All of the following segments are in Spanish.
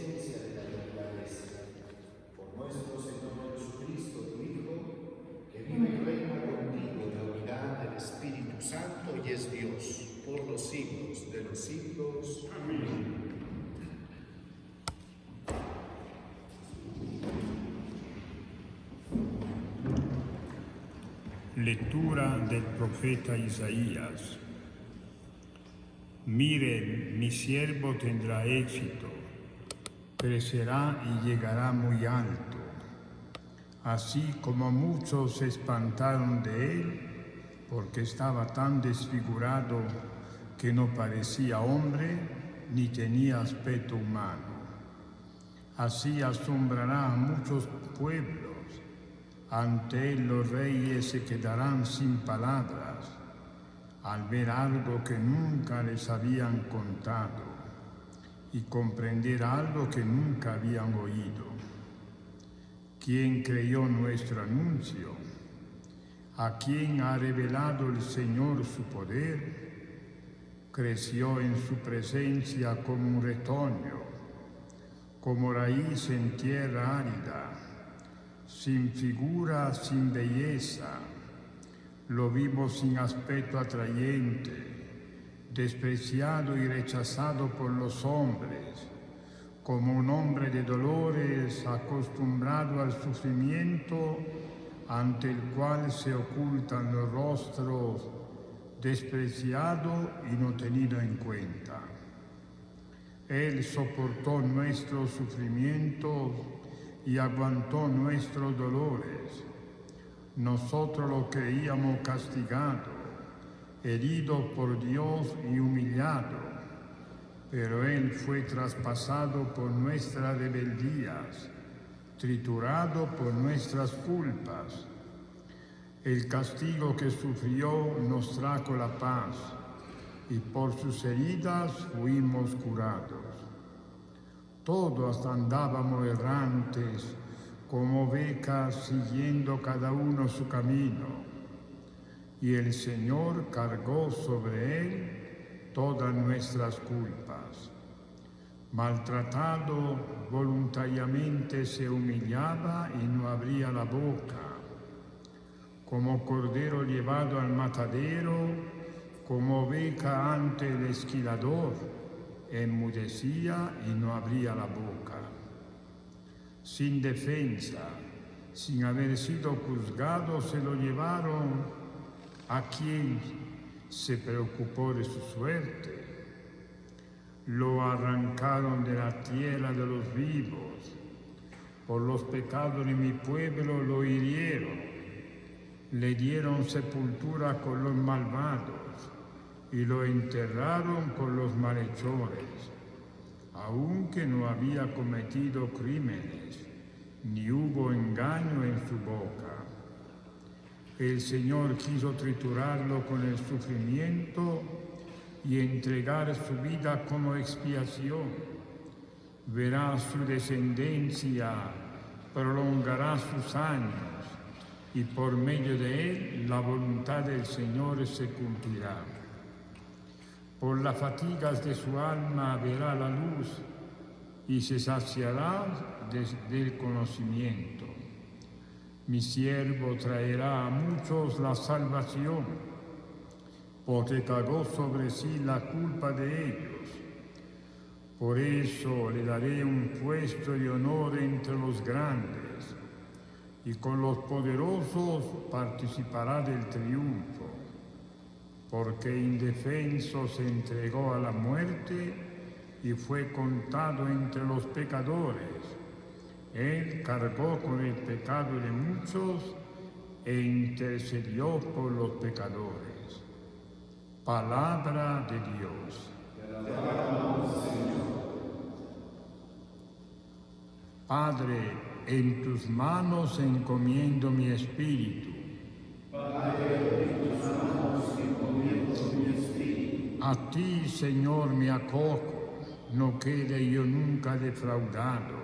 esencia de la naturaleza. Por nuestro Señor Jesucristo, tu Hijo, que vive y reina contigo en la unidad del Espíritu Santo y es Dios por los siglos de los siglos. Amén. Lectura del profeta Isaías. Miren, mi siervo tendrá éxito, crecerá y llegará muy alto. Así como muchos se espantaron de él, porque estaba tan desfigurado que no parecía hombre ni tenía aspecto humano. Así asombrará a muchos pueblos. Ante él los reyes se quedarán sin palabras al ver algo que nunca les habían contado y comprender algo que nunca habían oído. ¿Quién creyó nuestro anuncio? ¿A quién ha revelado el Señor su poder? Creció en su presencia como un retoño, como raíz en tierra árida, sin figura, sin belleza. Lo vimos sin aspecto atrayente, despreciado y rechazado por los hombres, como un hombre de dolores, acostumbrado al sufrimiento, ante el cual se ocultan los rostros, despreciado y no tenido en cuenta. Él soportó nuestros sufrimientos y aguantó nuestros dolores. Nosotros lo creíamos castigado, herido por Dios y humillado, pero Él fue traspasado por nuestras rebeldías, triturado por nuestras culpas. El castigo que sufrió nos trajo la paz, y por sus heridas fuimos curados. Todos andábamos errantes, como ovejas, siguiendo cada uno su camino, y el Señor cargó sobre él todas nuestras culpas. Maltratado, voluntariamente se humillaba y no abría la boca. Como cordero llevado al matadero, como oveja ante el esquilador, enmudecía y no abría la boca. Sin defensa, sin haber sido juzgado, se lo llevaron. ¿A quien se preocupó de su suerte? Lo arrancaron de la tierra de los vivos. Por los pecados de mi pueblo lo hirieron. Le dieron sepultura con los malvados y lo enterraron con los malhechores, aunque no había cometido crímenes, ni hubo engaño en su boca. El Señor quiso triturarlo con el sufrimiento y entregar su vida como expiación. Verá su descendencia, prolongará sus años, y por medio de él la voluntad del Señor se cumplirá. Por las fatigas de su alma verá la luz y se saciará del conocimiento. Mi siervo traerá a muchos la salvación, porque cargó sobre sí la culpa de ellos. Por eso le daré un puesto de honor entre los grandes, y con los poderosos participará del triunfo. Porque indefenso se entregó a la muerte y fue contado entre los pecadores. Él cargó con el pecado de muchos e intercedió por los pecadores. Palabra de Dios. Te alabamos, Señor. Padre, en tus manos encomiendo mi espíritu. Padre, en tus manos encomiendo mi espíritu. A ti, Señor, me acojo, no quede yo nunca defraudado.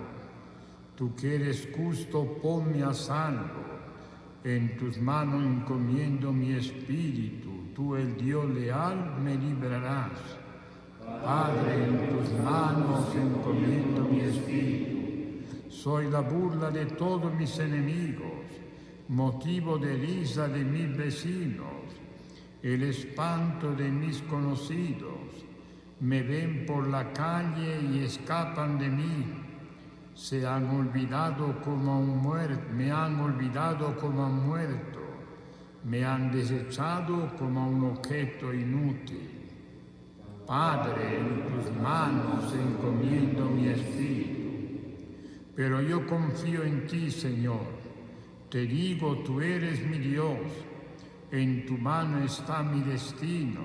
Tú que eres justo, ponme a salvo. En tus manos encomiendo mi espíritu. Tú, el Dios leal, me librarás. Padre, en tus manos encomiendo mi espíritu. Soy la burla de todos mis enemigos, motivo de risa de mis vecinos, el espanto de mis conocidos. Me ven por la calle y escapan de mí. Se han olvidado como a un muerto, me han olvidado como a un muerto. Me han desechado como a un objeto inútil. Padre, en tus manos encomiendo mi espíritu. Pero yo confío en ti, Señor. Te digo, tú eres mi Dios. En tu mano está mi destino.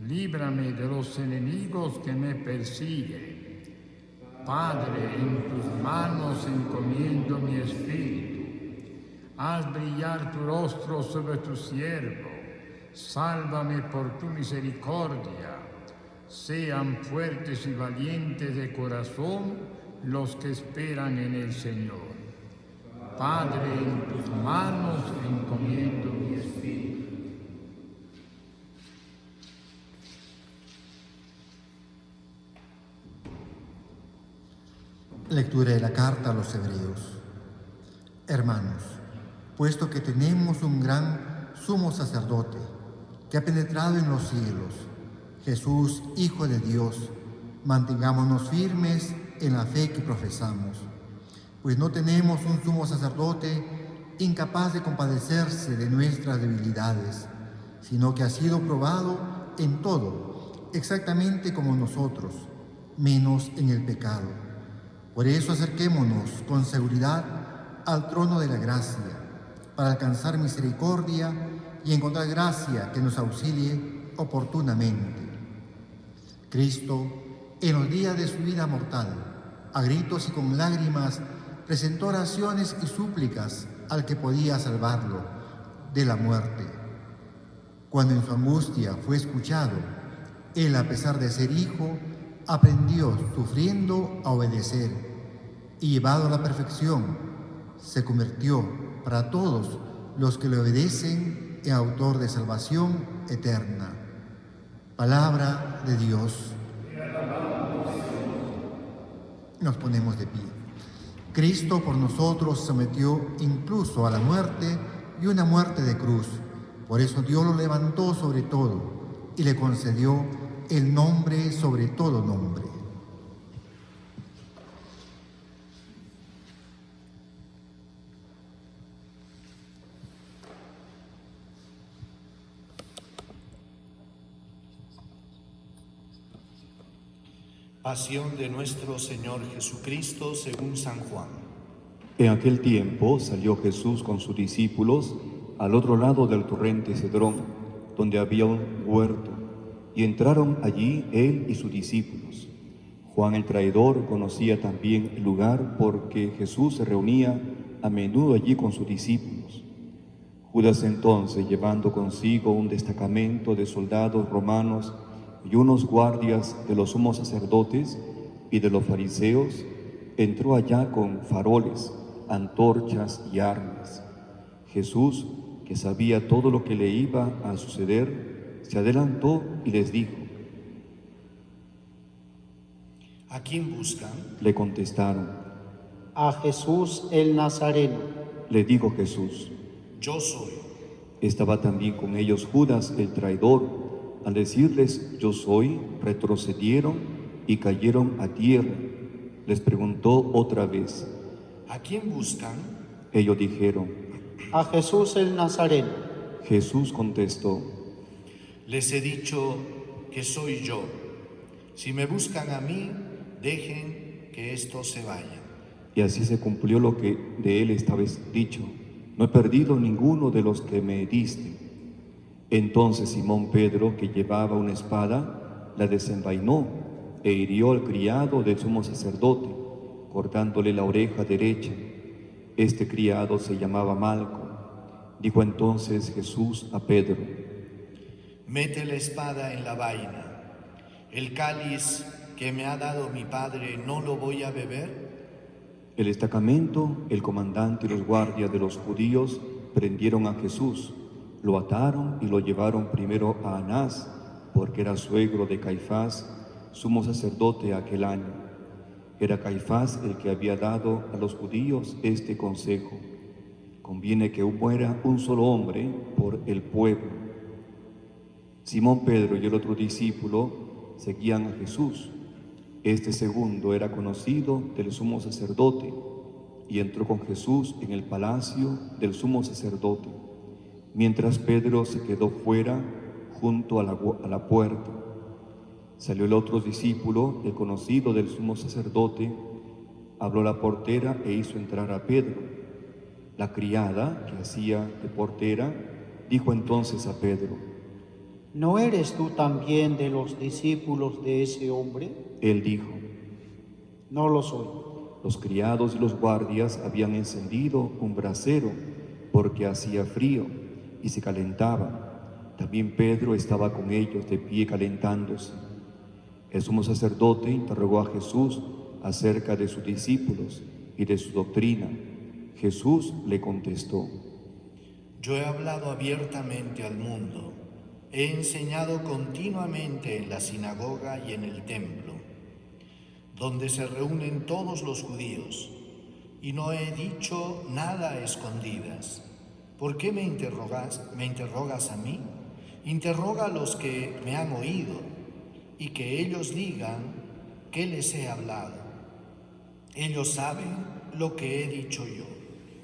Líbrame de los enemigos que me persiguen. Padre, en tus manos encomiendo mi espíritu. Haz brillar tu rostro sobre tu siervo. Sálvame por tu misericordia. Sean fuertes y valientes de corazón los que esperan en el Señor. Padre, en tus manos encomiendo mi espíritu. Lectura de la carta a los Hebreos. Hermanos, puesto que tenemos un gran sumo sacerdote que ha penetrado en los cielos, Jesús, Hijo de Dios, mantengámonos firmes en la fe que profesamos, pues no tenemos un sumo sacerdote incapaz de compadecerse de nuestras debilidades, sino que ha sido probado en todo, exactamente como nosotros, menos en el pecado. Por eso acerquémonos con seguridad al trono de la gracia, para alcanzar misericordia y encontrar gracia que nos auxilie oportunamente. Cristo, en los días de su vida mortal, a gritos y con lágrimas, presentó oraciones y súplicas al que podía salvarlo de la muerte. Cuando en su angustia fue escuchado, él, a pesar de ser hijo, aprendió, sufriendo, a obedecer, y llevado a la perfección, se convirtió para todos los que le obedecen en autor de salvación eterna. Palabra de Dios. Nos ponemos de pie. Cristo por nosotros se sometió incluso a la muerte y una muerte de cruz. Por eso Dios lo levantó sobre todo y le concedió el nombre sobre todo nombre. Pasión de nuestro Señor Jesucristo según San Juan. En aquel tiempo salió Jesús con sus discípulos al otro lado del torrente Cedrón, donde había un huerto, y entraron allí él y sus discípulos. Juan el traidor conocía también el lugar porque Jesús se reunía a menudo allí con sus discípulos. Judas entonces, llevando consigo un destacamento de soldados romanos y unos guardias de los sumos sacerdotes y de los fariseos, entró allá con faroles, antorchas y armas. Jesús, que sabía todo lo que le iba a suceder, se adelantó y les dijo: ¿A quién buscan? Le contestaron. A Jesús el Nazareno. Le dijo Jesús: Yo soy. Estaba también con ellos Judas el traidor. Al decirles yo soy, retrocedieron y cayeron a tierra. Les preguntó otra vez: ¿A quién buscan? Ellos dijeron: A Jesús el Nazareno. Jesús contestó: Les he dicho que soy yo. Si me buscan a mí, dejen que estos se vayan. Y así se cumplió lo que de él estaba dicho: no he perdido ninguno de los que me diste. Entonces Simón Pedro, que llevaba una espada, la desenvainó e hirió al criado del sumo sacerdote, cortándole la oreja derecha. Este criado se llamaba Malco. Dijo entonces Jesús a Pedro: Mete la espada en la vaina. El cáliz que me ha dado mi padre, ¿no lo voy a beber? El destacamento, el comandante y los guardias de los judíos prendieron a Jesús, lo ataron y lo llevaron primero a Anás, porque era suegro de Caifás, sumo sacerdote aquel año. Era Caifás el que había dado a los judíos este consejo: conviene que muera un solo hombre por el pueblo. Simón Pedro y el otro discípulo seguían a Jesús. Este segundo era conocido del sumo sacerdote y entró con Jesús en el palacio del sumo sacerdote, mientras Pedro se quedó fuera junto a la puerta. Salió el otro discípulo, el conocido del sumo sacerdote, habló a la portera e hizo entrar a Pedro. La criada, que hacía de portera, dijo entonces a Pedro: ¿No eres tú también de los discípulos de ese hombre? Él dijo: No lo soy. Los criados y los guardias habían encendido un brasero porque hacía frío y se calentaba. También Pedro estaba con ellos de pie calentándose. El sumo sacerdote interrogó a Jesús acerca de sus discípulos y de su doctrina. Jesús le contestó: Yo he hablado abiertamente al mundo, he enseñado continuamente en la sinagoga y en el templo, donde se reúnen todos los judíos, y no he dicho nada a escondidas. ¿Por qué me interrogas a mí? Interroga a los que me han oído, y que ellos digan qué les he hablado. Ellos saben lo que he dicho yo.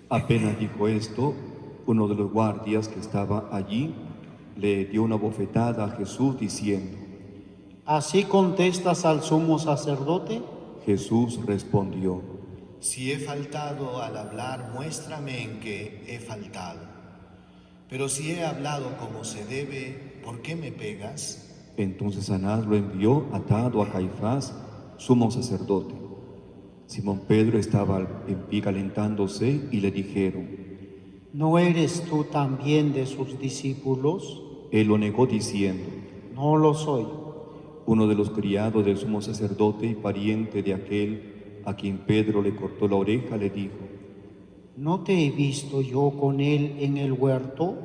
Apenas dijo esto, uno de los guardias que estaba allí le dio una bofetada a Jesús diciendo: ¿Así contestas al sumo sacerdote? Jesús respondió: Si he faltado al hablar, muéstrame en qué he faltado. Pero si he hablado como se debe, ¿por qué me pegas? Entonces Anás lo envió atado a Caifás, sumo sacerdote. Simón Pedro estaba en pie calentándose y le dijeron: ¿No eres tú también de sus discípulos? Él lo negó diciendo: No lo soy. Uno de los criados del sumo sacerdote y pariente de aquel a quien Pedro le cortó la oreja le dijo: ¿No te he visto yo con él en el huerto?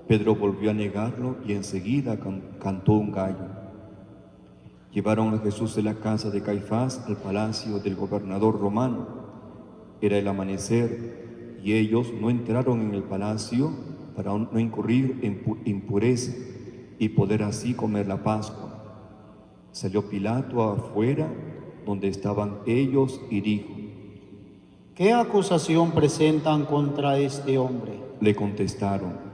Pedro volvió a negarlo y enseguida cantó un gallo. Llevaron a Jesús de la casa de Caifás al palacio del gobernador romano. Era el amanecer y ellos no entraron en el palacio para no incurrir en impureza y poder así comer la Pascua. Salió Pilato afuera donde estaban ellos y dijo: ¿Qué acusación presentan contra este hombre? Le contestaron: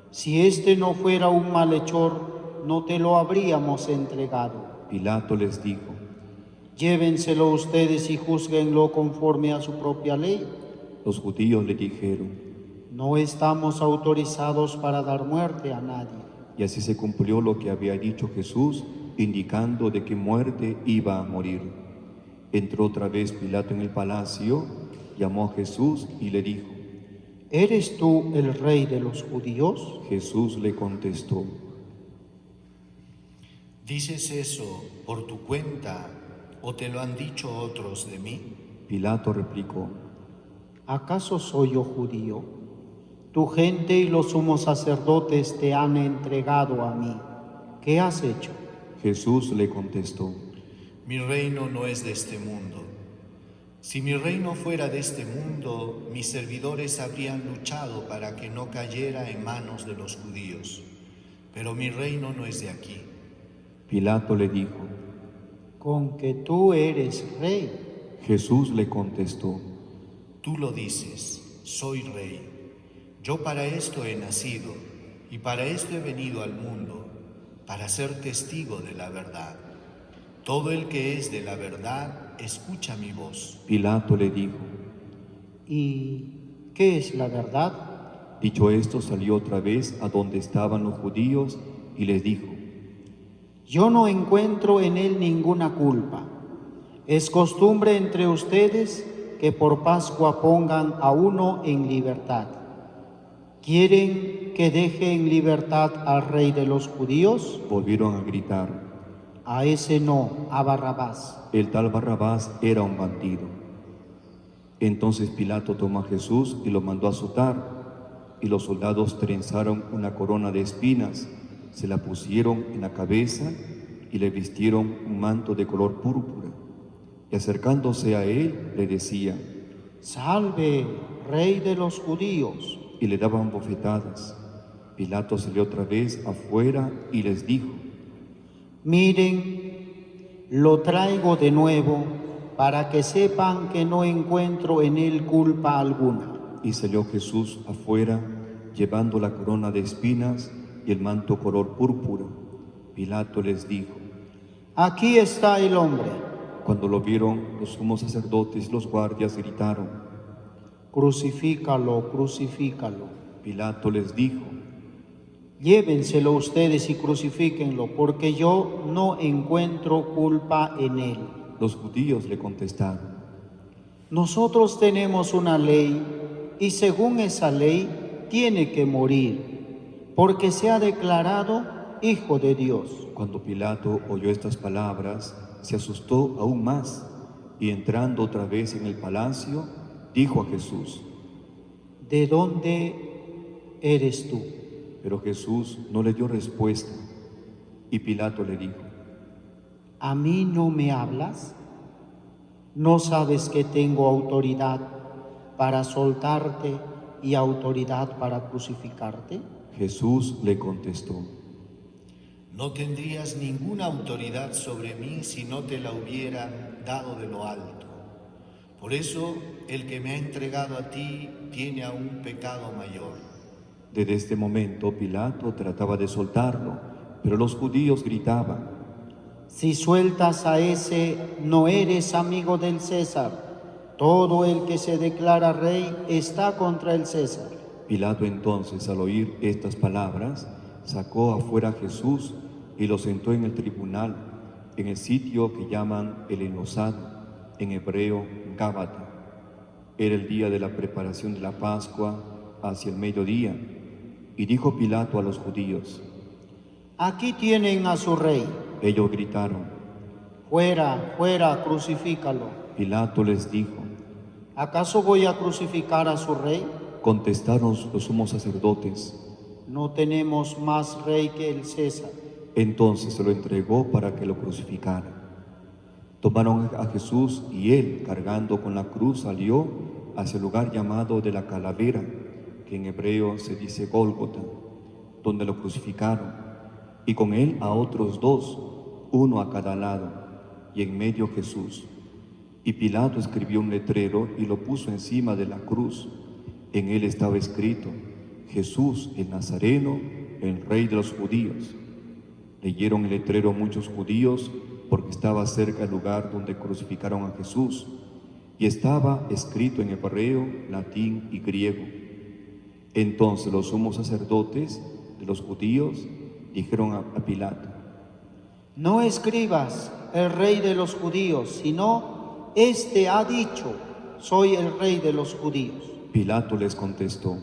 Si este no fuera un malhechor, no te lo habríamos entregado. Pilato les dijo: Llévenselo ustedes y júzguenlo conforme a su propia ley. Los judíos le dijeron: No estamos autorizados para dar muerte a nadie. Y así se cumplió lo que había dicho Jesús, indicando de qué muerte iba a morir. Entró otra vez Pilato en el palacio, llamó a Jesús y le dijo: ¿Eres tú el rey de los judíos? Jesús le contestó: ¿Dices eso por tu cuenta o te lo han dicho otros de mí? Pilato replicó: ¿Acaso soy yo judío? Tu gente y los sumos sacerdotes te han entregado a mí. ¿Qué has hecho? Jesús le contestó: Mi reino no es de este mundo. Si mi reino fuera de este mundo, mis servidores habrían luchado para que no cayera en manos de los judíos. Pero mi reino no es de aquí. Pilato le dijo: ¿Con que tú eres rey? Jesús le contestó: Tú lo dices, soy rey. Yo para esto he nacido y para esto he venido al mundo, para ser testigo de la verdad. Todo el que es de la verdad, escucha mi voz. Pilato le dijo: ¿Y qué es la verdad? Dicho esto, salió otra vez a donde estaban los judíos y les dijo: Yo no encuentro en él ninguna culpa. Es costumbre entre ustedes que por Pascua pongan a uno en libertad. ¿Quieren que deje en libertad al rey de los judíos? Volvieron a gritar: A ese no, a Barrabás. El tal Barrabás era un bandido. Entonces Pilato tomó a Jesús y lo mandó a azotar, y los soldados trenzaron una corona de espinas, se la pusieron en la cabeza y le vistieron un manto de color púrpura. Y acercándose a él, le decían: Salve, Rey de los judíos. y le daban bofetadas. Pilato salió otra vez afuera y les dijo: Miren, lo traigo de nuevo para que sepan que no encuentro en él culpa alguna. Y salió Jesús afuera, llevando la corona de espinas y el manto color púrpura. Pilato les dijo: Aquí está el hombre. Cuando lo vieron, los sumos sacerdotes y los guardias gritaron. Crucifícalo, crucifícalo. Pilato les dijo: Llévenselo ustedes y crucifíquenlo, porque yo no encuentro culpa en él. Los judíos le contestaron: Nosotros tenemos una ley, y según esa ley tiene que morir, porque se ha declarado Hijo de Dios. Cuando Pilato oyó estas palabras, se asustó aún más, y entrando otra vez en el palacio, dijo a Jesús: ¿De dónde eres tú? Pero Jesús no le dio respuesta, y Pilato le dijo: ¿A mí no me hablas? ¿No sabes que tengo autoridad para soltarte y autoridad para crucificarte? Jesús le contestó: No tendrías ninguna autoridad sobre mí si no te la hubieran dado de lo alto. Por eso, el que me ha entregado a ti tiene aún un pecado mayor. Desde este momento Pilato trataba de soltarlo, pero los judíos gritaban: Si sueltas a ese, no eres amigo del César. Todo el que se declara rey está contra el César. Pilato entonces, al oír estas palabras, sacó afuera a Jesús y lo sentó en el tribunal, en el sitio que llaman el Enlosado, en hebreo Gábata. Era el día de la preparación de la Pascua, hacia el mediodía, y dijo Pilato a los judíos: Aquí tienen a su rey. Ellos gritaron. Fuera, fuera, crucifícalo. Pilato les dijo: ¿Acaso voy a crucificar a su rey? Contestaron los sumos sacerdotes. No tenemos más rey que el César. Entonces se lo entregó para que lo crucificara. Tomaron a Jesús y él, cargando con la cruz, salió hacia el lugar llamado de la Calavera, que en hebreo se dice Gólgota, donde lo crucificaron, y con él a otros dos, uno a cada lado, y en medio Jesús. Y Pilato escribió un letrero y lo puso encima de la cruz. En él estaba escrito: Jesús el Nazareno, el Rey de los judíos. Leyeron el letrero muchos judíos, porque estaba cerca el lugar donde crucificaron a Jesús, y estaba escrito en hebreo, latín y griego. Entonces los sumos sacerdotes de los judíos dijeron a Pilato: No escribas el rey de los judíos, sino este ha dicho: soy el rey de los judíos. Pilato les contestó: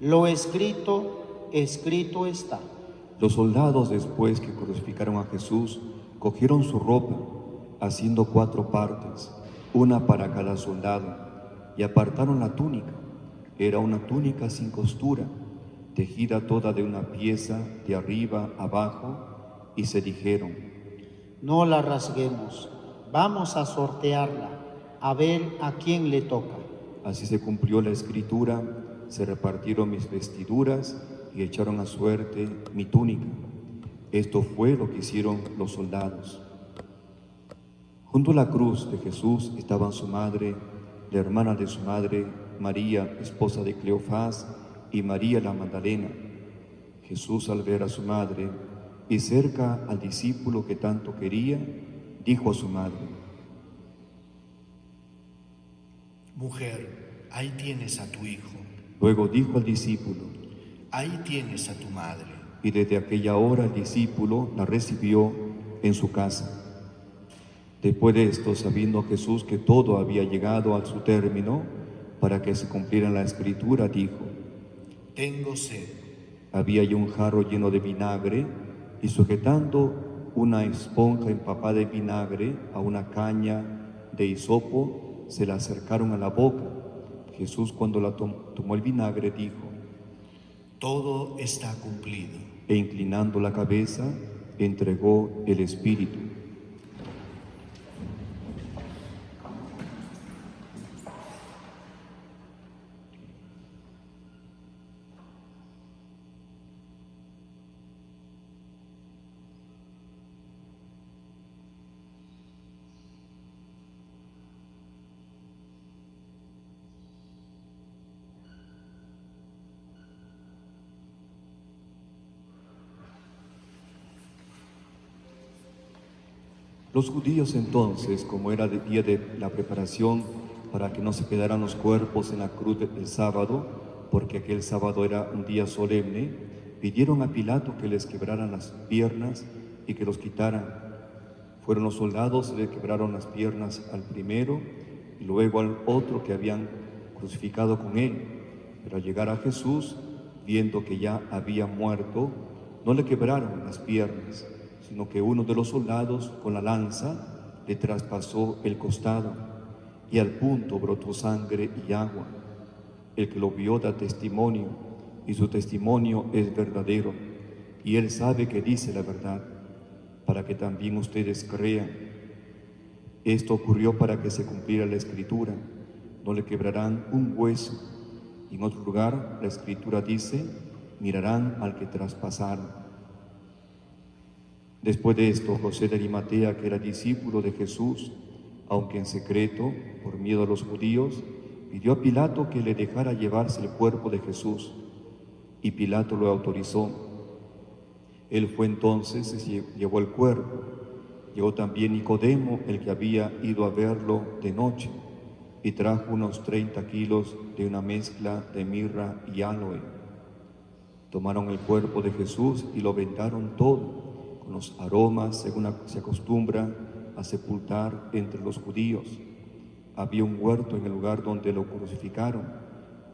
Lo escrito, escrito está. Los soldados, después que crucificaron a Jesús, cogieron su ropa, haciendo 4 partes, una para cada soldado, y apartaron la túnica. Era una túnica sin costura, tejida toda de una pieza de arriba abajo, y se dijeron: No la rasguemos, vamos a sortearla, a ver a quién le toca. Así se cumplió la escritura: se repartieron mis vestiduras y echaron a suerte mi túnica. Esto fue lo que hicieron los soldados. Junto a la cruz de Jesús estaban su madre, la hermana de su madre, María, esposa de Cleofás, y María la Magdalena. Jesús, al ver a su madre y cerca al discípulo que tanto quería, dijo a su madre: Mujer, ahí tienes a tu hijo. Luego dijo al discípulo: Ahí tienes a tu madre. Y desde aquella hora el discípulo la recibió en su casa. Después de esto, sabiendo Jesús que todo había llegado a su término, para que se cumpliera la escritura, dijo: Tengo sed. Había allí un jarro lleno de vinagre, y sujetando una esponja empapada de vinagre a una caña de hisopo, se la acercaron a la boca. Jesús, cuando la tomó el vinagre, dijo: Todo está cumplido. E inclinando la cabeza, entregó el Espíritu. Los judíos entonces, como era el día de la preparación para que no se quedaran los cuerpos en la cruz el sábado, porque aquel sábado era un día solemne, pidieron a Pilato que les quebraran las piernas y que los quitaran. Fueron los soldados y le quebraron las piernas al primero y luego al otro que habían crucificado con él. Pero al llegar a Jesús, viendo que ya había muerto, no le quebraron las piernas, sino que uno de los soldados con la lanza le traspasó el costado y al punto brotó sangre y agua. El que lo vio da testimonio y su testimonio es verdadero y él sabe que dice la verdad, para que también ustedes crean. Esto ocurrió para que se cumpliera la Escritura: no le quebrarán un hueso. Y en otro lugar la Escritura dice: mirarán al que traspasaron. Después de esto, José de Arimatea, que era discípulo de Jesús, aunque en secreto, por miedo a los judíos, pidió a Pilato que le dejara llevarse el cuerpo de Jesús, y Pilato lo autorizó. Él fue entonces y se llevó el cuerpo. Llegó también Nicodemo, el que había ido a verlo de noche, y trajo unos 30 kilos de una mezcla de mirra y áloe. Tomaron el cuerpo de Jesús y lo vendaron todo, con los aromas, según se acostumbra a sepultar entre los judíos. Había un huerto en el lugar donde lo crucificaron,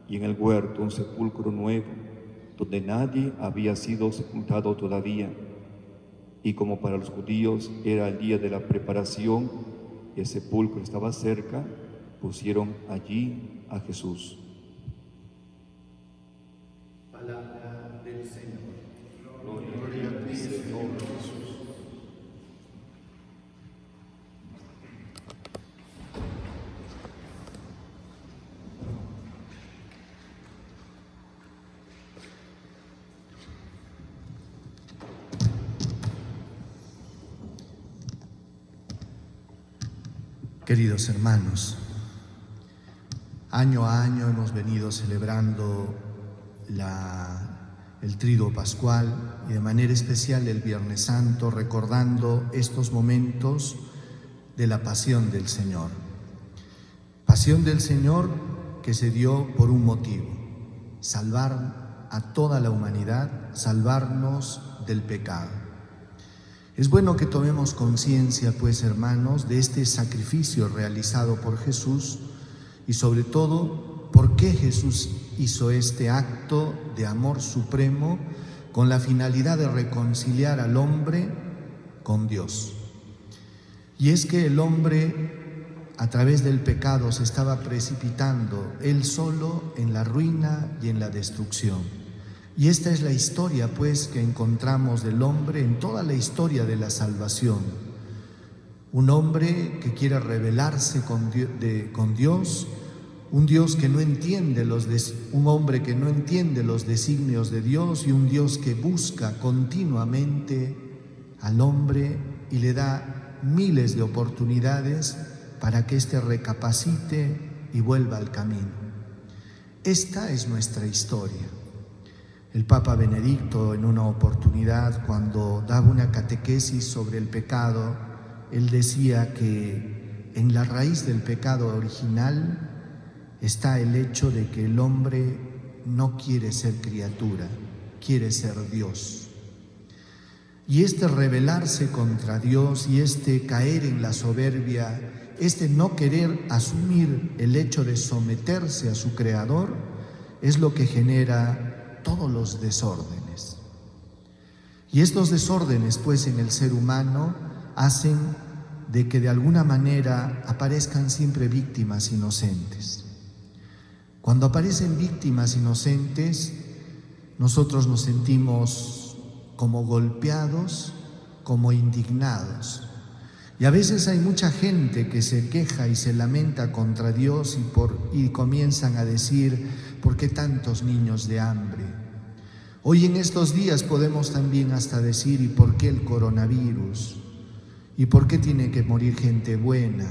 y en el huerto un sepulcro nuevo, donde nadie había sido sepultado todavía. Y como para los judíos era el día de la preparación y el sepulcro estaba cerca, pusieron allí a Jesús. Palabra del Señor. Gloria a ti, Señor Jesús. Queridos hermanos, año a año hemos venido celebrando el Triduo Pascual y de manera especial el Viernes Santo, recordando estos momentos de la pasión del Señor. Pasión del Señor que se dio por un motivo: salvar a toda la humanidad, salvarnos del pecado. Es bueno que tomemos conciencia, pues, hermanos, de este sacrificio realizado por Jesús y sobre todo, por qué Jesús hizo este acto de amor supremo con la finalidad de reconciliar al hombre con Dios. Y es que el hombre, a través del pecado, se estaba precipitando él solo en la ruina y en la destrucción. Y esta es la historia, pues, que encontramos del hombre en toda la historia de la salvación. Un hombre que quiere rebelarse con Dios, un Dios que no entiende un hombre que no entiende los designios de Dios, y un Dios que busca continuamente al hombre y le da miles de oportunidades para que éste recapacite y vuelva al camino. Esta es nuestra historia. El Papa Benedicto, en una oportunidad, cuando daba una catequesis sobre el pecado, él decía que en la raíz del pecado original está el hecho de que el hombre no quiere ser criatura, quiere ser Dios. Y este rebelarse contra Dios y este caer en la soberbia, este no querer asumir el hecho de someterse a su Creador, es lo que genera todos los desórdenes. Y estos desórdenes, pues, en el ser humano hacen de que de alguna manera aparezcan siempre víctimas inocentes. Cuando aparecen víctimas inocentes, nosotros nos sentimos como golpeados como indignados. Y a veces hay mucha gente que se queja y se lamenta contra Dios y comienzan a decir, ¿por qué tantos niños de hambre? Hoy en estos días podemos también hasta decir, ¿y por qué el coronavirus? ¿Y por qué tiene que morir gente buena?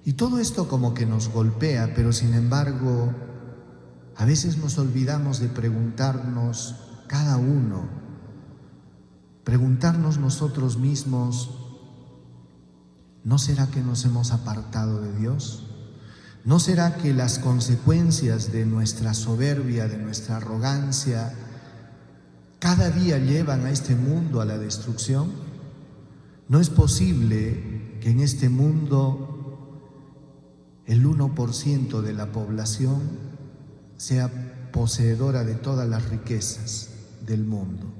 Y todo esto como que nos golpea, pero sin embargo, a veces nos olvidamos de preguntarnos cada uno, preguntarnos nosotros mismos, ¿no será que nos hemos apartado de Dios? ¿No será que las consecuencias de nuestra soberbia, de nuestra arrogancia, cada día llevan a este mundo a la destrucción? No es posible que en este mundo el 1% de la población sea poseedora de todas las riquezas del mundo.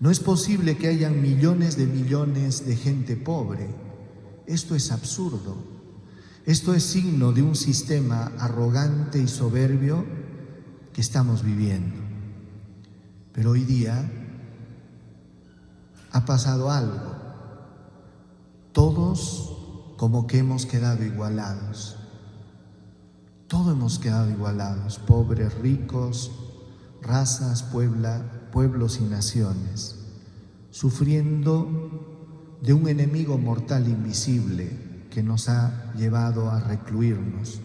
No es posible que hayan millones de gente pobre. Esto es absurdo. Esto es signo de un sistema arrogante y soberbio que estamos viviendo. Pero hoy día ha pasado algo. Todos como que hemos quedado igualados. Todos hemos quedado igualados, pobres, ricos, razas, pueblos y naciones, sufriendo de un enemigo mortal invisible que nos ha llevado a recluirnos,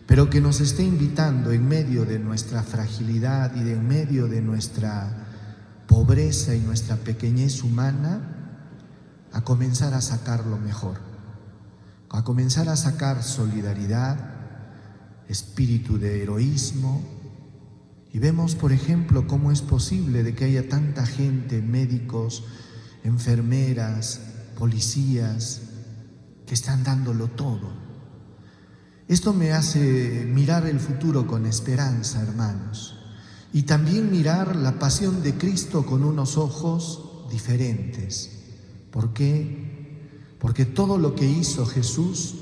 pero que nos está invitando en medio de nuestra fragilidad y en medio de nuestra pobreza y nuestra pequeñez humana a comenzar a sacar lo mejor, a comenzar a sacar solidaridad, espíritu de heroísmo. Y vemos, por ejemplo, cómo es posible de que haya tanta gente, médicos, enfermeras, policías, que están dándolo todo. Esto me hace mirar el futuro con esperanza, hermanos, y también mirar la pasión de Cristo con unos ojos diferentes. ¿Por qué? Porque todo lo que hizo Jesús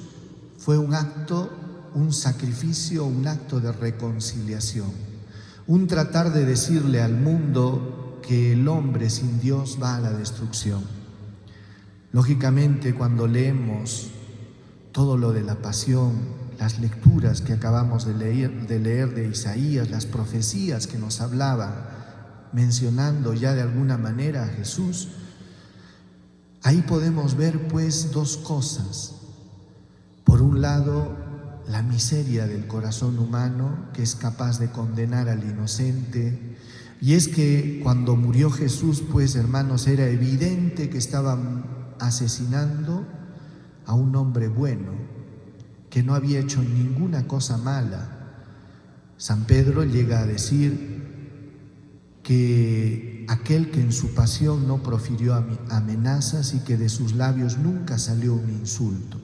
fue un acto, un sacrificio, un acto de reconciliación, un tratar de decirle al mundo que el hombre sin Dios va a la destrucción. Lógicamente, cuando leemos todo lo de la pasión, las lecturas que acabamos de leer de Isaías, las profecías que nos hablaban, mencionando ya de alguna manera a Jesús, ahí podemos ver pues dos cosas. Por un lado, la miseria del corazón humano que es capaz de condenar al inocente. Y es que cuando murió Jesús, pues hermanos, era evidente que estaban asesinando a un hombre bueno, que no había hecho ninguna cosa mala. San Pedro llega a decir que aquel que en su pasión no profirió amenazas y que de sus labios nunca salió un insulto.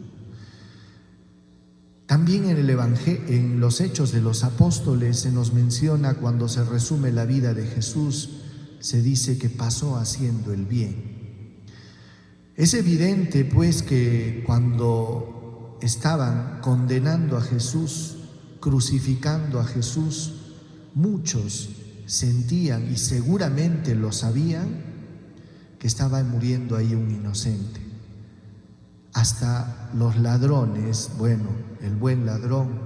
También en el Evangelio, en los Hechos de los Apóstoles, se nos menciona cuando se resume la vida de Jesús, se dice que pasó haciendo el bien. Es evidente pues que cuando estaban condenando a Jesús, crucificando a Jesús, muchos sentían y seguramente lo sabían que estaba muriendo ahí un inocente. Hasta los ladrones, bueno, el buen ladrón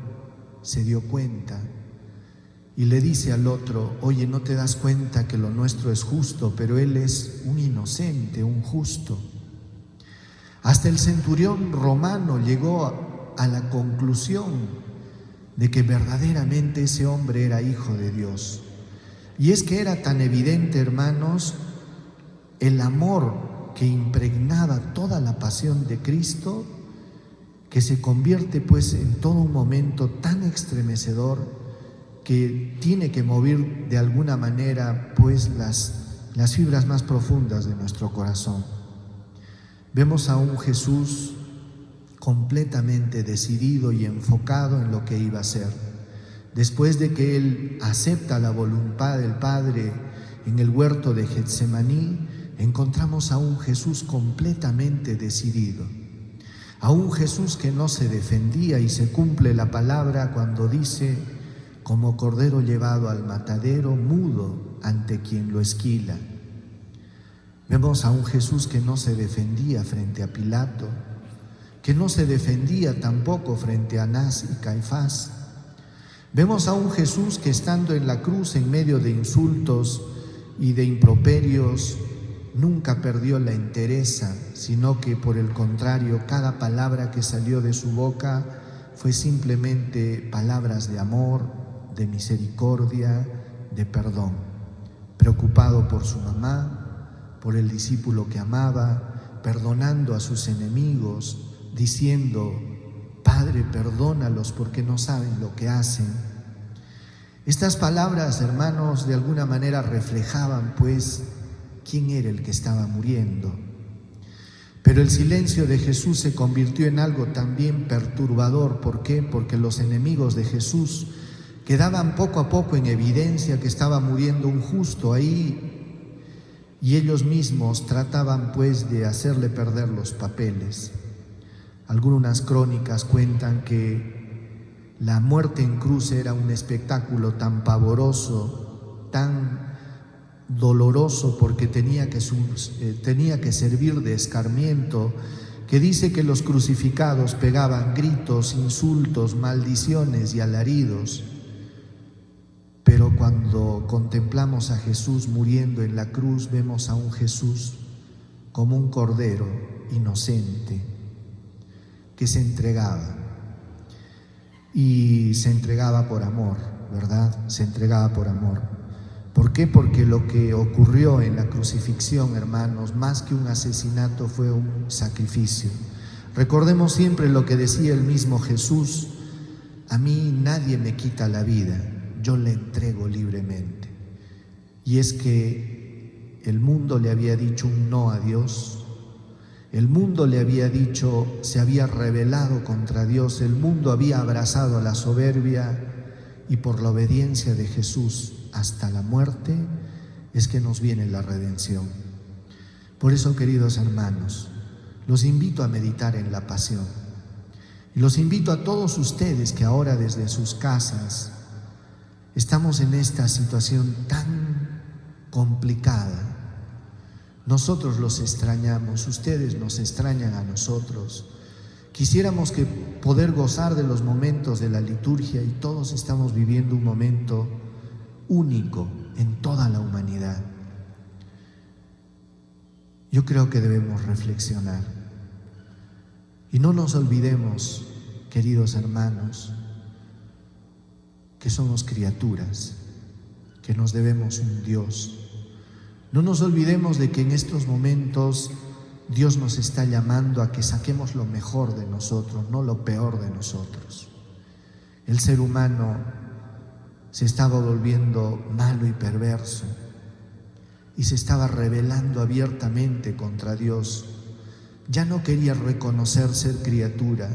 se dio cuenta y le dice al otro: oye, ¿no te das cuenta que lo nuestro es justo, pero él es un inocente, un justo? Hasta el centurión romano llegó a la conclusión de que verdaderamente ese hombre era hijo de Dios. Y es que era tan evidente, hermanos, el amor que impregnaba toda la pasión de Cristo, que se convierte pues en todo un momento tan estremecedor que tiene que mover de alguna manera pues las fibras más profundas de nuestro corazón. Vemos a un Jesús completamente decidido y enfocado en lo que iba a hacer. Después de que Él acepta la voluntad del Padre en el huerto de Getsemaní, encontramos a un Jesús completamente decidido, a un Jesús que no se defendía, y se cumple la palabra cuando dice: como cordero llevado al matadero, mudo ante quien lo esquila. Vemos a un Jesús que no se defendía frente a Pilato, que no se defendía tampoco frente a Anás y Caifás. Vemos a un Jesús que, estando en la cruz en medio de insultos y de improperios, nunca perdió la entereza, sino que por el contrario, cada palabra que salió de su boca fue simplemente palabras de amor, de misericordia, de perdón. Preocupado por su mamá, por el discípulo que amaba, perdonando a sus enemigos, diciendo: Padre, perdónalos porque no saben lo que hacen. Estas palabras, hermanos, de alguna manera reflejaban, pues, quién era el que estaba muriendo. Pero el silencio de Jesús se convirtió en algo también perturbador. ¿Por qué? Porque los enemigos de Jesús quedaban poco a poco en evidencia que estaba muriendo un justo ahí, y ellos mismos trataban pues de hacerle perder los papeles. Algunas crónicas cuentan que la muerte en cruz era un espectáculo tan pavoroso, tan doloroso, porque tenía que servir de escarmiento, que dice que los crucificados pegaban gritos, insultos, maldiciones y alaridos. Pero cuando contemplamos a Jesús muriendo en la cruz, vemos a un Jesús como un cordero inocente que se entregaba, y se entregaba por amor, ¿verdad? Se entregaba por amor. ¿Por qué? Porque lo que ocurrió en la crucifixión, hermanos, más que un asesinato, fue un sacrificio. Recordemos siempre lo que decía el mismo Jesús: a mí nadie me quita la vida, yo la entrego libremente. Y es que el mundo le había dicho un no a Dios, el mundo le había dicho, se había rebelado contra Dios, el mundo había abrazado a la soberbia, y por la obediencia de Jesús hasta la muerte es que nos viene la redención. Por eso, queridos hermanos, los invito a meditar en la pasión, y los invito a todos ustedes que ahora desde sus casas estamos en esta situación tan complicada. Nosotros los extrañamos, ustedes nos extrañan a nosotros. Quisiéramos que poder gozar de los momentos de la liturgia, y todos estamos viviendo un momento único en toda la humanidad. Yo creo que debemos reflexionar y no nos olvidemos, queridos hermanos, que somos criaturas, que nos debemos un Dios. No nos olvidemos de que en estos momentos Dios nos está llamando a que saquemos lo mejor de nosotros, no lo peor de nosotros. El ser humano se estaba volviendo malo y perverso, y se estaba rebelando abiertamente contra Dios. Ya no quería reconocer ser criatura,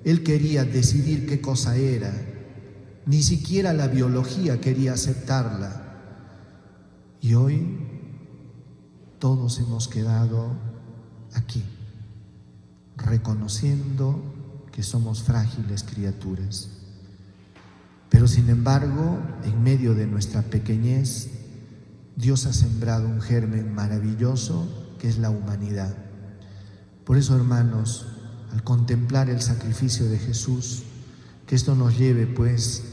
él quería decidir qué cosa era. Ni siquiera la biología quería aceptarla. Y hoy todos hemos quedado aquí, reconociendo que somos frágiles criaturas. Pero sin embargo, en medio de nuestra pequeñez, Dios ha sembrado un germen maravilloso que es la humanidad. Por eso, hermanos, al contemplar el sacrificio de Jesús, que esto nos lleve pues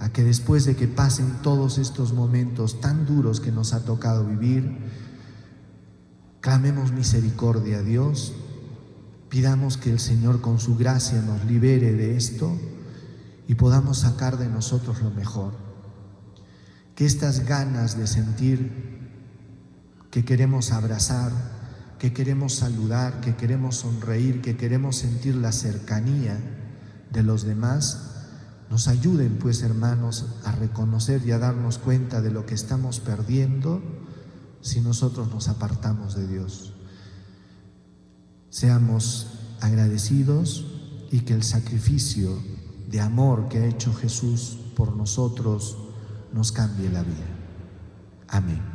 a que después de que pasen todos estos momentos tan duros que nos ha tocado vivir, clamemos misericordia a Dios, pidamos que el Señor con su gracia nos libere de esto y podamos sacar de nosotros lo mejor. Que estas ganas de sentir que queremos abrazar, que queremos saludar, que queremos sonreír, que queremos sentir la cercanía de los demás, nos ayuden pues, hermanos, a reconocer y a darnos cuenta de lo que estamos perdiendo si nosotros nos apartamos de Dios. Seamos agradecidos y que el sacrificio de amor que ha hecho Jesús por nosotros nos cambie la vida. Amén.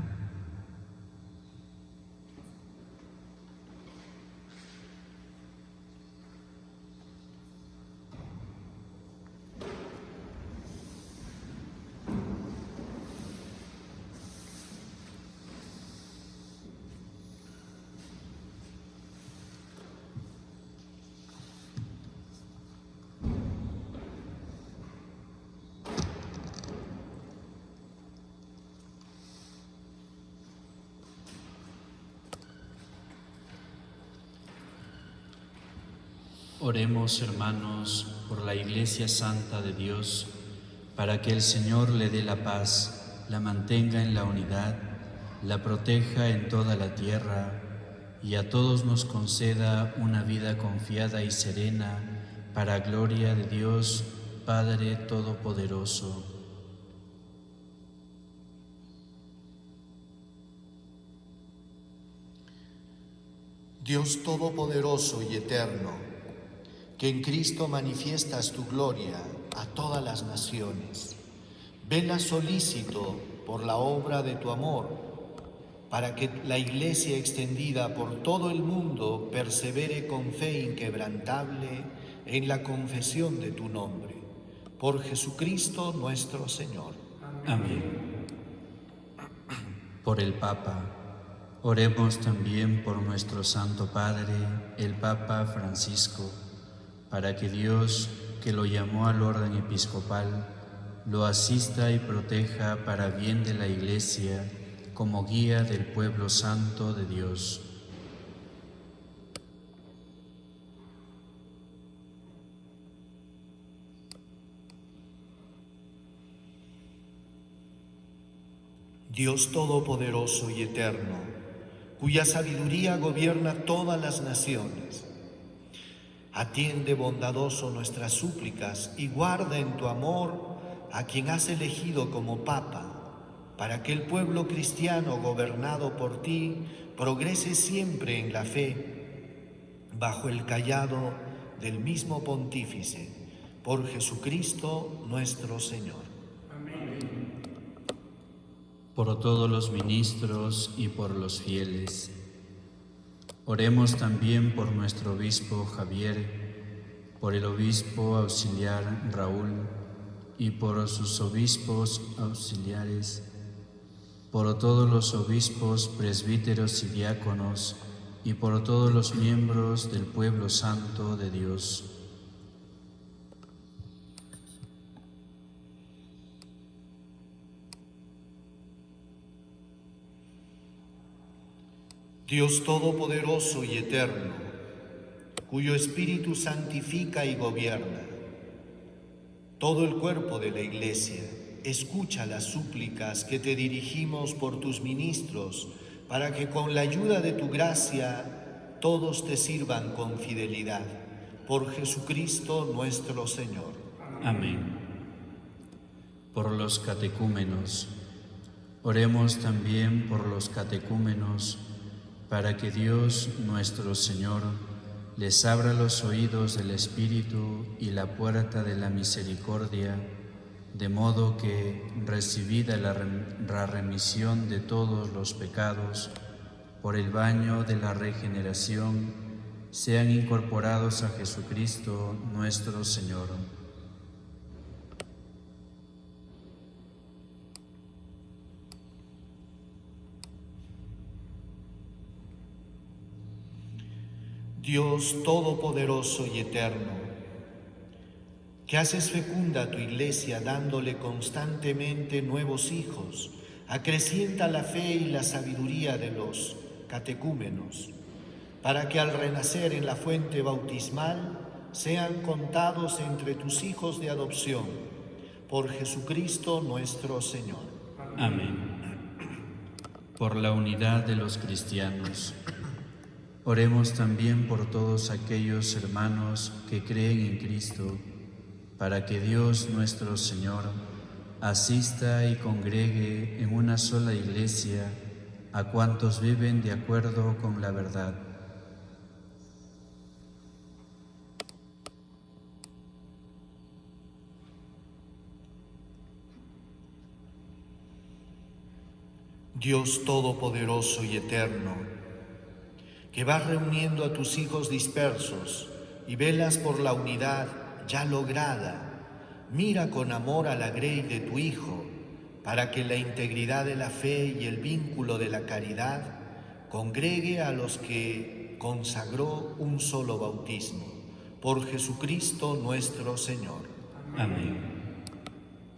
Oremos, hermanos, por la Iglesia Santa de Dios, para que el Señor le dé la paz, la mantenga en la unidad, la proteja en toda la tierra y a todos nos conceda una vida confiada y serena para gloria de Dios, Padre Todopoderoso. Dios Todopoderoso y Eterno, que en Cristo manifiestas tu gloria a todas las naciones, vela solícito por la obra de tu amor, para que la Iglesia extendida por todo el mundo persevere con fe inquebrantable en la confesión de tu nombre. Por Jesucristo nuestro Señor. Amén. Por el Papa, oremos también por nuestro Santo Padre, el Papa Francisco, para que Dios, que lo llamó al orden episcopal, lo asista y proteja para bien de la Iglesia, como guía del pueblo santo de Dios. Dios Todopoderoso y Eterno, cuya sabiduría gobierna todas las naciones, atiende bondadoso nuestras súplicas y guarda en tu amor a quien has elegido como Papa, para que el pueblo cristiano gobernado por ti progrese siempre en la fe, bajo el cayado del mismo Pontífice, por Jesucristo nuestro Señor. Amén. Por todos los ministros y por los fieles. Oremos también por nuestro obispo Javier, por el obispo auxiliar Raúl y por sus obispos auxiliares, por todos los obispos, presbíteros y diáconos, y por todos los miembros del pueblo santo de Dios. Dios Todopoderoso y Eterno, cuyo Espíritu santifica y gobierna todo el cuerpo de la Iglesia, escucha las súplicas que te dirigimos por tus ministros, para que con la ayuda de tu gracia todos te sirvan con fidelidad. Por Jesucristo nuestro Señor. Amén. Por los catecúmenos. Oremos también por los catecúmenos, para que Dios nuestro Señor les abra los oídos del Espíritu y la puerta de la misericordia, de modo que, recibida la remisión de todos los pecados, por el baño de la regeneración, sean incorporados a Jesucristo nuestro Señor. Dios Todopoderoso y Eterno, que haces fecunda tu Iglesia dándole constantemente nuevos hijos, acrecienta la fe y la sabiduría de los catecúmenos, para que al renacer en la fuente bautismal sean contados entre tus hijos de adopción, por Jesucristo nuestro Señor. Amén. Por la unidad de los cristianos. Oremos también por todos aquellos hermanos que creen en Cristo, para que Dios nuestro Señor asista y congregue en una sola Iglesia a cuantos viven de acuerdo con la verdad. Dios Todopoderoso y Eterno, que vas reuniendo a tus hijos dispersos y velas por la unidad ya lograda, mira con amor a la grey de tu Hijo, para que la integridad de la fe y el vínculo de la caridad congregue a los que consagró un solo bautismo. Por Jesucristo nuestro Señor. Amén.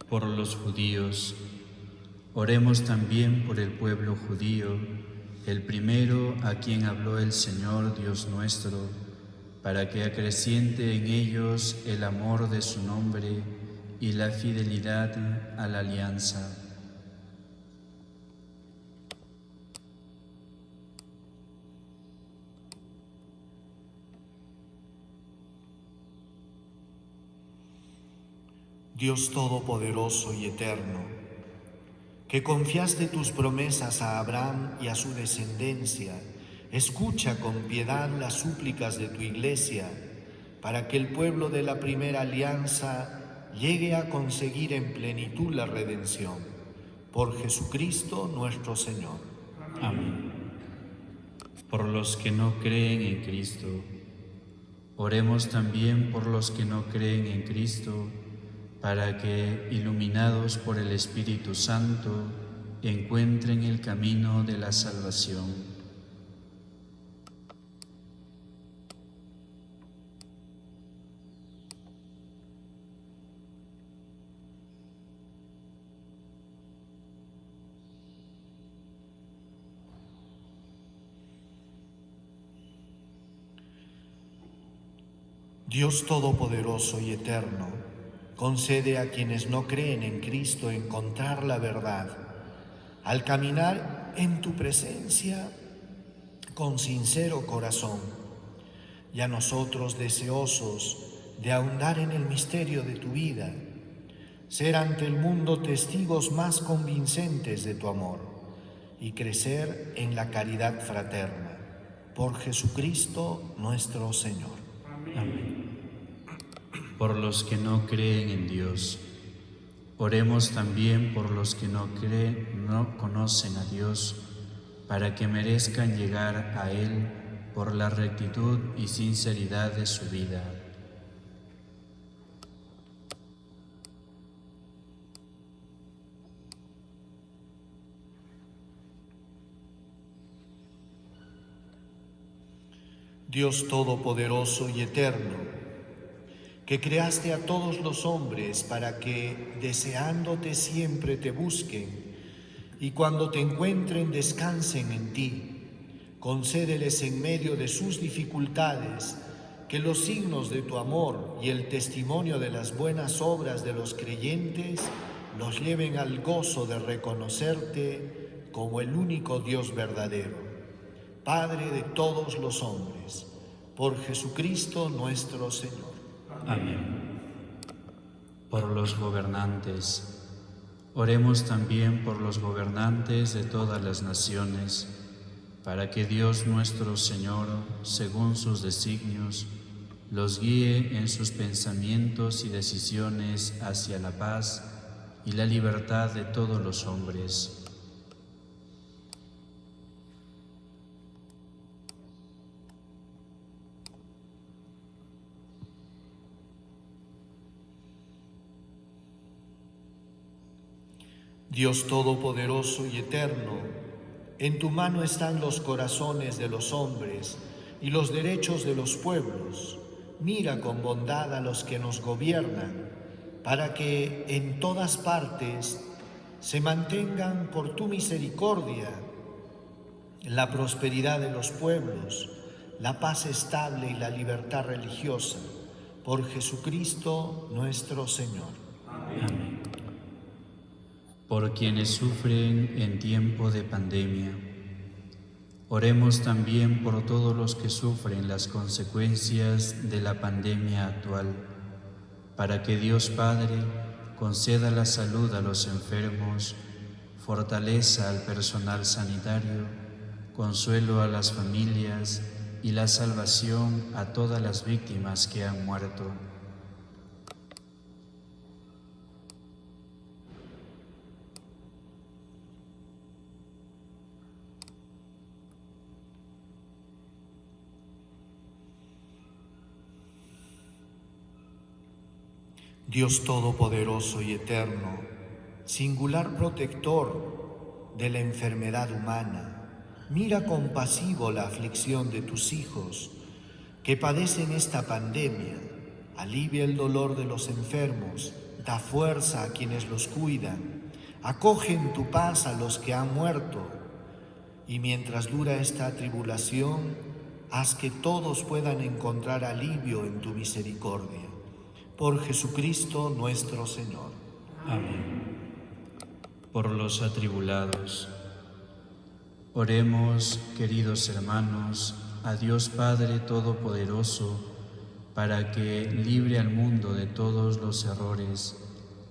Por los judíos, oremos también por el pueblo judío, el primero a quien habló el Señor Dios nuestro, para que acreciente en ellos el amor de su nombre y la fidelidad a la alianza. Dios Todopoderoso y Eterno, que confiaste tus promesas a Abraham y a su descendencia, escucha con piedad las súplicas de tu Iglesia, para que el pueblo de la primera alianza llegue a conseguir en plenitud la redención. Por Jesucristo nuestro Señor. Amén. Por los que no creen en Cristo, oremos también por los que no creen en Cristo, para que, iluminados por el Espíritu Santo, encuentren el camino de la salvación. Dios Todopoderoso y Eterno, concede a quienes no creen en Cristo encontrar la verdad, al caminar en tu presencia con sincero corazón, y a nosotros deseosos de ahondar en el misterio de tu vida, ser ante el mundo testigos más convincentes de tu amor y crecer en la caridad fraterna. Por Jesucristo nuestro Señor. Amén. Por los que no creen en Dios, oremos también por los que no conocen a Dios, para que merezcan llegar a Él por la rectitud y sinceridad de su vida. Dios Todopoderoso y Eterno, que creaste a todos los hombres para que, deseándote siempre, te busquen, y cuando te encuentren descansen en ti, concédeles en medio de sus dificultades que los signos de tu amor y el testimonio de las buenas obras de los creyentes los lleven al gozo de reconocerte como el único Dios verdadero, Padre de todos los hombres, por Jesucristo nuestro Señor. Amén. Por los gobernantes, oremos también por los gobernantes de todas las naciones, para que Dios nuestro Señor, según sus designios, los guíe en sus pensamientos y decisiones hacia la paz y la libertad de todos los hombres. Dios Todopoderoso y Eterno, en tu mano están los corazones de los hombres y los derechos de los pueblos. Mira con bondad a los que nos gobiernan, para que en todas partes se mantengan por tu misericordia la prosperidad de los pueblos, la paz estable y la libertad religiosa. Por Jesucristo nuestro Señor. Amén. Por quienes sufren en tiempo de pandemia, oremos también por todos los que sufren las consecuencias de la pandemia actual, para que Dios Padre conceda la salud a los enfermos, fortaleza al personal sanitario, consuelo a las familias y la salvación a todas las víctimas que han muerto. Dios Todopoderoso y Eterno, singular protector de la enfermedad humana, mira compasivo la aflicción de tus hijos que padecen esta pandemia, alivia el dolor de los enfermos, da fuerza a quienes los cuidan, acoge en tu paz a los que han muerto, y mientras dura esta tribulación, haz que todos puedan encontrar alivio en tu misericordia. Por Jesucristo nuestro Señor. Amén. Por los atribulados. Oremos, queridos hermanos, a Dios Padre Todopoderoso, para que, libre al mundo de todos los errores,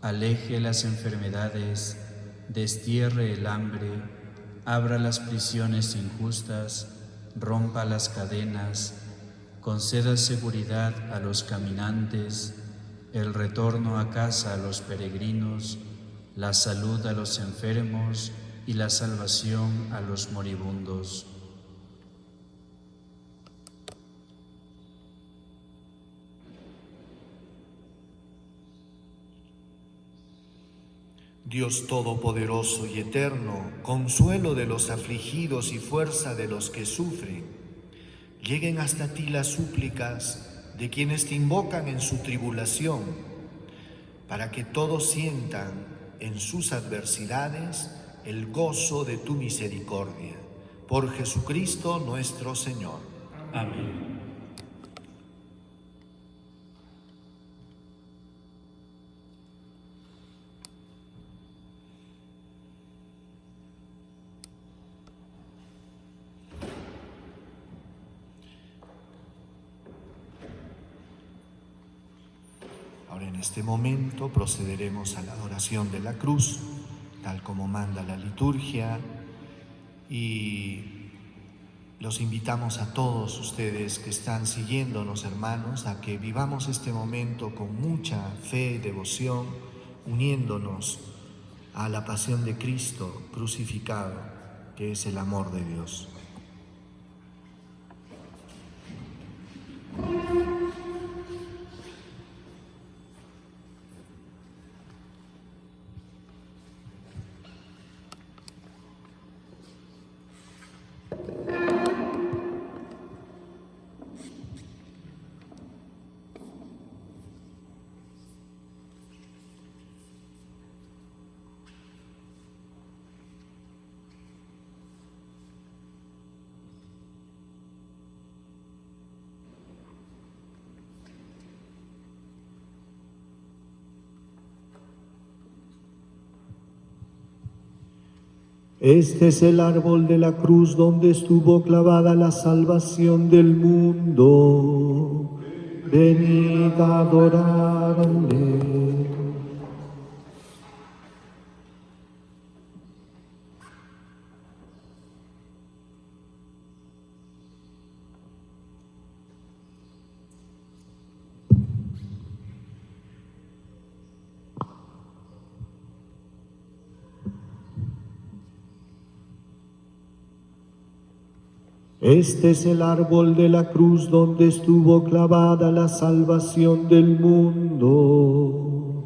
aleje las enfermedades, destierre el hambre, abra las prisiones injustas, rompa las cadenas, conceda seguridad a los caminantes, el retorno a casa a los peregrinos, la salud a los enfermos y la salvación a los moribundos. Dios Todopoderoso y Eterno, consuelo de los afligidos y fuerza de los que sufren, lleguen hasta ti las súplicas de quienes te invocan en su tribulación, para que todos sientan en sus adversidades el gozo de tu misericordia. Por Jesucristo nuestro Señor. Amén. Ahora en este momento procederemos a la adoración de la cruz, tal como manda la liturgia, y los invitamos a todos ustedes que están siguiéndonos, hermanos, a que vivamos este momento con mucha fe y devoción, uniéndonos a la pasión de Cristo crucificado, que es el amor de Dios. Este es el árbol de la cruz donde estuvo clavada la salvación del mundo. Venid a adorarle. Este es el árbol de la cruz donde estuvo clavada la salvación del mundo.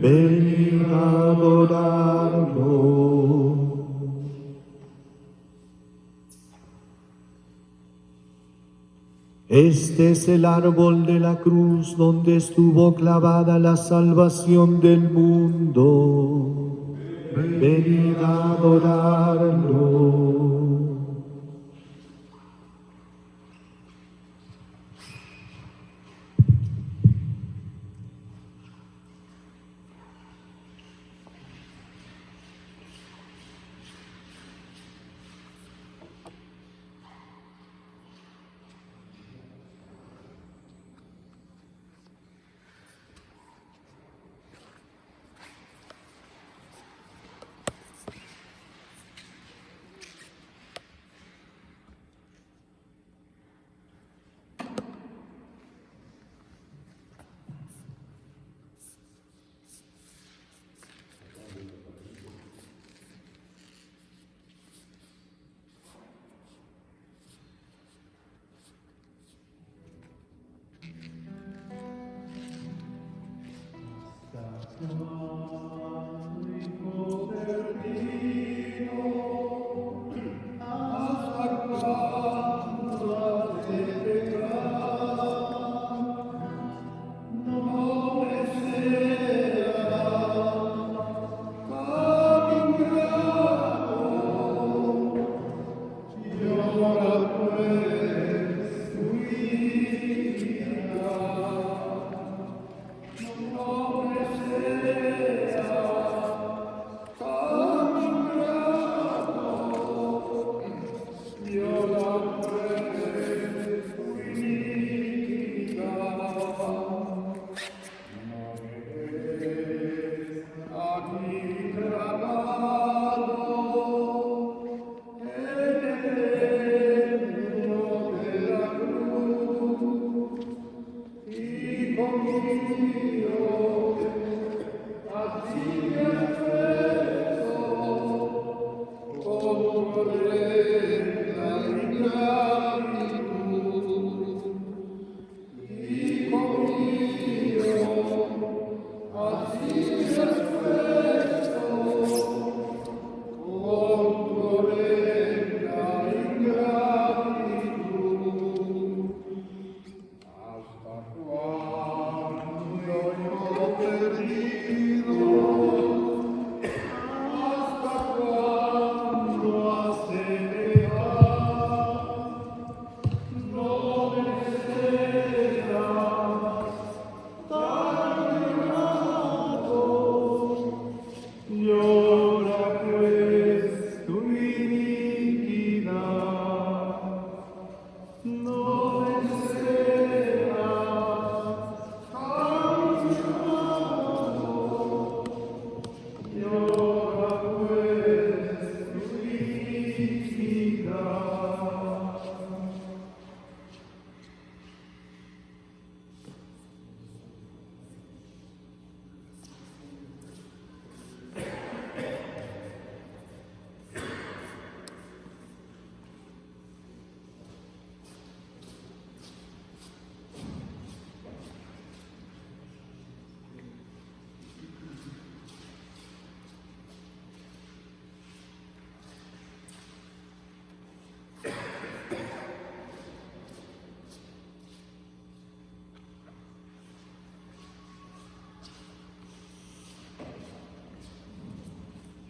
Venid a adorarlo. Este es el árbol de la cruz donde estuvo clavada la salvación del mundo. Venid a adorarlo.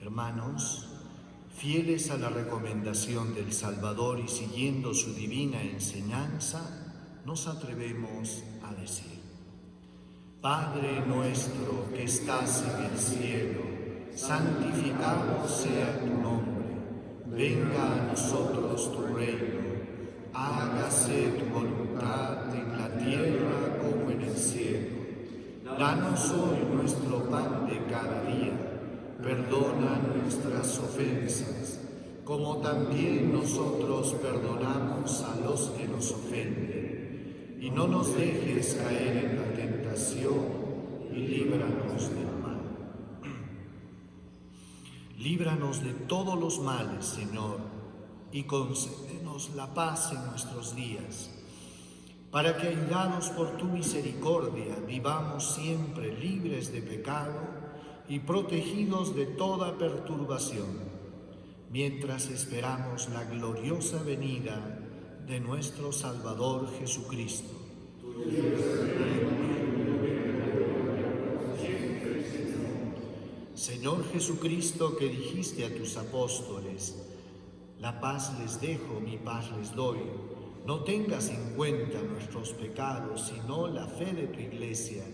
Hermanos, fieles a la recomendación del Salvador y siguiendo su divina enseñanza, nos atrevemos a decir: Padre nuestro que estás en el cielo, santificado sea tu nombre. Venga a nosotros tu reino. Hágase tu voluntad en la tierra como en el cielo. Danos hoy nuestro pan de cada día. Perdona nuestras ofensas, como también nosotros perdonamos a los que nos ofenden. Y no nos dejes caer en la tentación, y líbranos del mal. Líbranos de todos los males, Señor, y concédenos la paz en nuestros días, para que, ayudados por tu misericordia, vivamos siempre libres de pecado y protegidos de toda perturbación, mientras esperamos la gloriosa venida de nuestro Salvador Jesucristo. Señor Jesucristo, que dijiste a tus apóstoles: la paz les dejo, mi paz les doy. No tengas en cuenta nuestros pecados, sino la fe de tu Iglesia,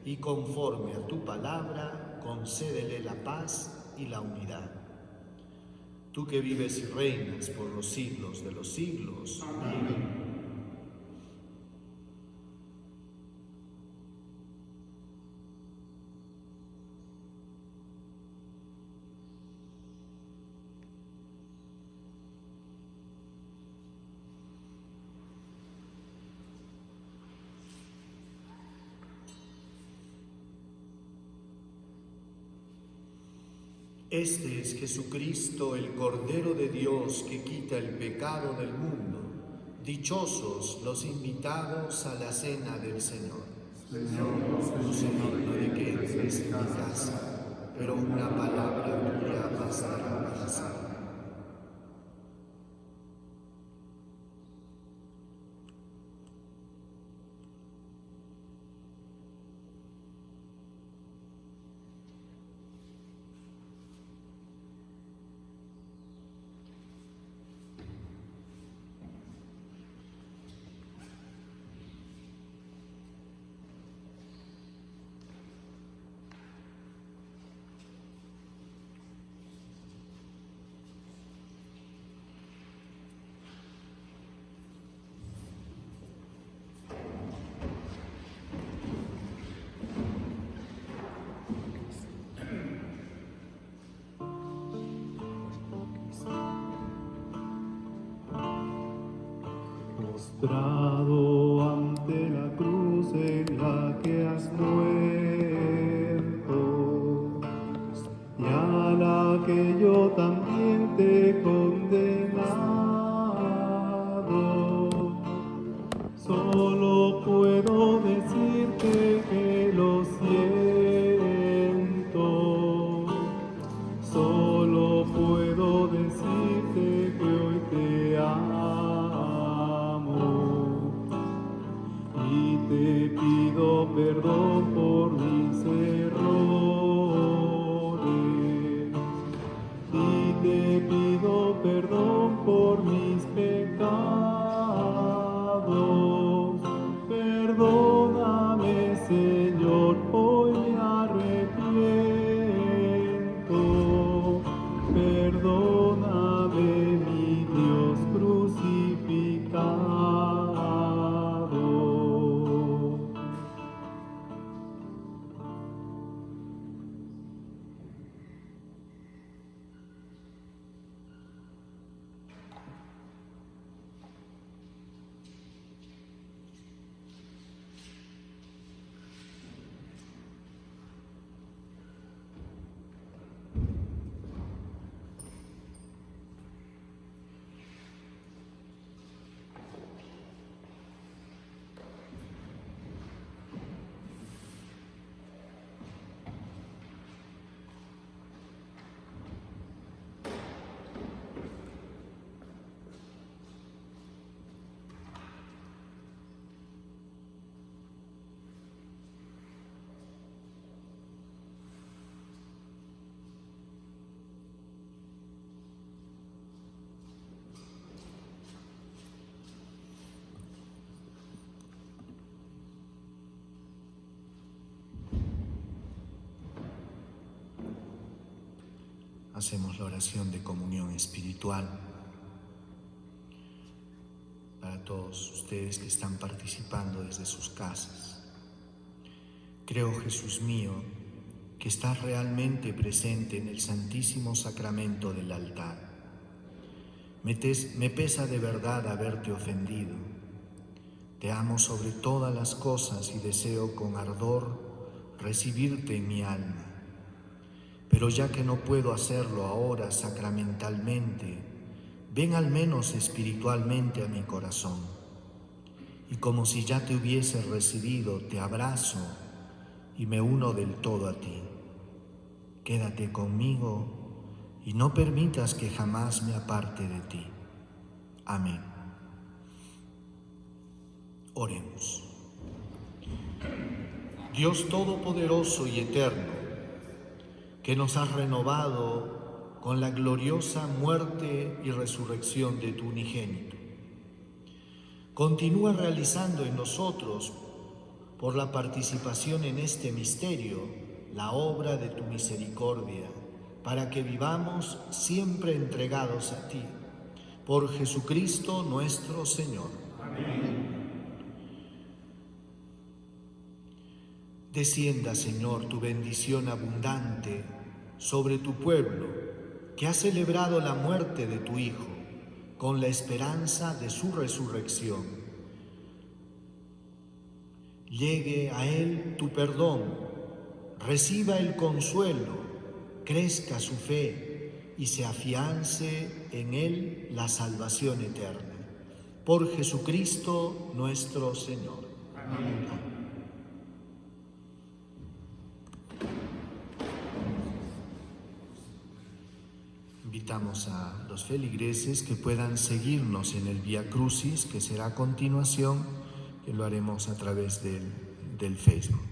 y conforme a tu palabra, concédele la paz y la unidad. Tú que vives y reinas por los siglos de los siglos. Amén. Este es Jesucristo, el Cordero de Dios, que quita el pecado del mundo. Dichosos los invitados a la cena del Señor. Señor, no soy digno de que entres en mi casa, pero una palabra tuya bastará para salvarme. Postrado ante la cruz en la que has muerto, y a la que yo también te he condenado, solo puedo decirte que lo siento, solo puedo decirte que hoy te amo. Y te pido perdón por mis errores, y te pido hacemos la oración de comunión espiritual para todos ustedes que están participando desde sus casas. Creo, Jesús mío, que estás realmente presente en el Santísimo Sacramento del altar. Me pesa de verdad haberte ofendido. Te amo sobre todas las cosas y deseo con ardor recibirte en mi alma. Pero ya que no puedo hacerlo ahora sacramentalmente, ven al menos espiritualmente a mi corazón. Y como si ya te hubiese recibido, te abrazo y me uno del todo a ti. Quédate conmigo y no permitas que jamás me aparte de ti. Amén. Oremos. Dios Todopoderoso y Eterno, que nos has renovado con la gloriosa muerte y resurrección de tu unigénito, continúa realizando en nosotros, por la participación en este misterio, la obra de tu misericordia, para que vivamos siempre entregados a ti. Por Jesucristo nuestro Señor. Amén. Descienda, Señor, tu bendición abundante sobre tu pueblo, que ha celebrado la muerte de tu Hijo, con la esperanza de su resurrección. Llegue a él tu perdón, reciba el consuelo, crezca su fe y se afiance en él la salvación eterna. Por Jesucristo nuestro Señor. Amén. Invitamos a los feligreses que puedan seguirnos en el Vía Crucis, que será a continuación, que lo haremos a través del Facebook.